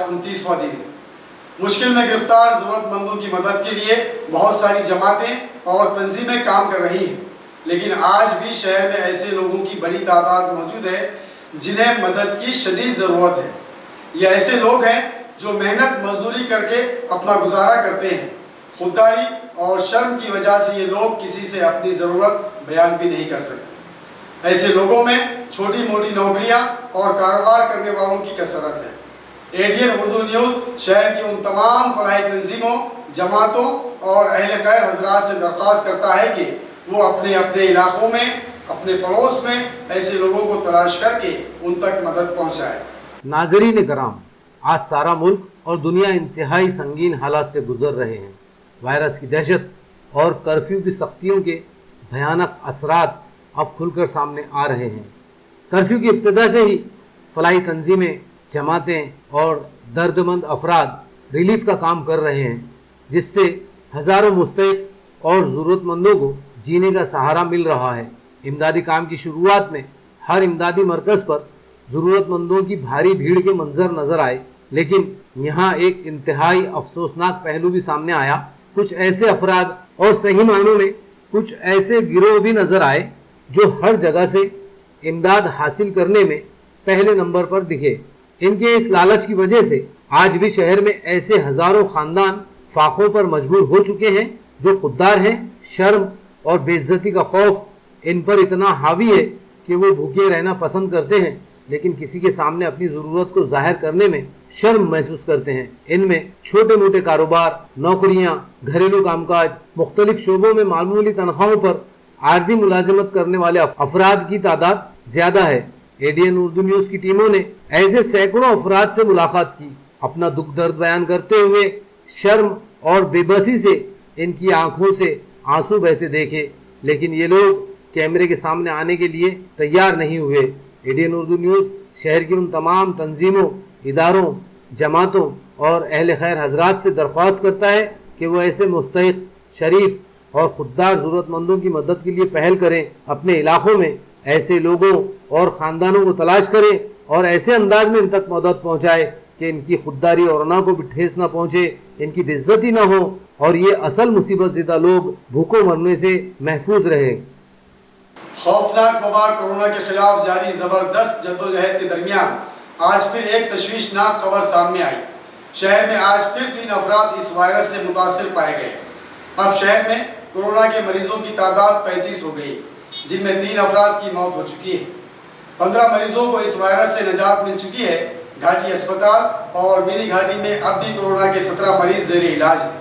29वां दिन है। मुश्किल में गिरफ्तार ज़रूरतमंदों की मदद के लिए बहुत सारी जमातें और तंजीमें काम कर रही हैं, लेकिन आज भी शहर में ऐसे लोगों की बड़ी तादाद मौजूद है जिन्हें मदद की शदीद ज़रूरत है। ये ऐसे लोग हैं जो मेहनत मजदूरी करके अपना गुजारा करते हैं। खुददारी और शर्म की वजह से ये लोग किसी से अपनी ज़रूरत बयान भी नहीं कर सकते। ऐसे लोगों में छोटी मोटी नौकरियां और कारोबार करने वालों की कसरत है। एडीएन उर्दू न्यूज़ शहर की उन तमाम फलाही तंजीमों, जमातों और अहले खैर हजरात से दरख्वास्त करता है कि वो अपने अपने इलाकों में, अपने पड़ोस में ऐसे लोगों को तलाश करके उन तक मदद पहुँचाए। नाज़रीन कराम, आज सारा मुल्क और दुनिया इंतहाई संगीन हालात से गुजर रहे हैं। वायरस की दहशत और कर्फ्यू की सख्तियों के भयानक असरात अब खुलकर सामने आ रहे हैं। कर्फ्यू की इब्तिदा से ही फलाही तंजीमें, जमातें और दर्दमंद अफराद रिलीफ का काम कर रहे हैं, जिससे हज़ारों मुस्तहिक और ज़रूरतमंदों को जीने का सहारा मिल रहा है। इमदादी काम की शुरुआत में हर इमदादी मरकज़ पर ज़रूरतमंदों की भारी भीड़ के मंजर नज़र आए, लेकिन यहाँ एक इंतहाई अफसोसनाक पहलू भी सामने आया। कुछ ऐसे अफराद और सही मायनों में कुछ ऐसे गिरोह भी नज़र आए जो हर जगह से इमदाद हासिल करने में पहले नंबर पर दिखे। इनके इस लालच की वजह से आज भी शहर में ऐसे हज़ारों ख़ानदान फाकों पर मजबूर हो चुके हैं जो खुददार हैं। शर्म और बेइज्जती का खौफ इन पर इतना हावी है कि वो भूखे रहना पसंद करते हैं, लेकिन किसी के सामने अपनी ज़रूरत को जाहिर करने में शर्म महसूस करते हैं। इनमें छोटे मोटे कारोबार, नौकरियां, घरेलू कामकाज, मुख्तलिफ शोबों में मामूली तनख्वाहों पर आर्जी मुलाजिमत करने वाले अफराद की तादाद ज़्यादा है। एडीएन उर्दू न्यूज़ की टीमों ने ऐसे सैकड़ों अफराद से मुलाकात की। अपना दुख दर्द बयान करते हुए शर्म और बेबसी से इनकी आंखों से आंसू बहते देखे, लेकिन ये लोग कैमरे के सामने आने के लिए तैयार नहीं हुए। एडीएन उर्दू न्यूज़ शहर की उन तमाम तंजीमों, इदारों, जमातों और अहले खैर हजरात से दरख्वास्त करता है कि वो ऐसे मुस्तहिक, शरीफ और खुददार ज़रूरतमंदों की मदद के लिए पहल करें। अपने इलाकों में ऐसे लोगों और ख़ानदानों को तलाश करें और ऐसे अंदाज में इन तक मदद पहुँचाए कि इनकी खुददारी और अना को भी ठेस न पहुँचे, इनकी बेइज्जती न हो और ये असल मुसीबत ज़िदा लोग भूखों मरने से महफूज रहे। खौफनाक वबा कोरोना के खिलाफ जारी ज़बरदस्त जद्दोजहद के दरमियान आज फिर एक तशवीशनाक खबर सामने आई। शहर में आज फिर 3 अफराद इस वायरस से मुतासिर पाए गए। अब शहर में कोरोना के मरीजों की तादाद 35 हो गई, जिनमें 3 अफराद की मौत हो चुकी है। 15 मरीजों को इस वायरस से निजात मिल चुकी है। घाटी अस्पताल और मिनी घाटी में अब भी कोरोना के 17 मरीज ज़ेरे इलाज हैं,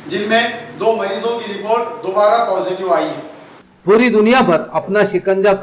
जिनमें 2 मरीजों की रिपोर्ट दोबारा पॉजिटिव आई है। पूरी दुनिया पर अपना शिकंजा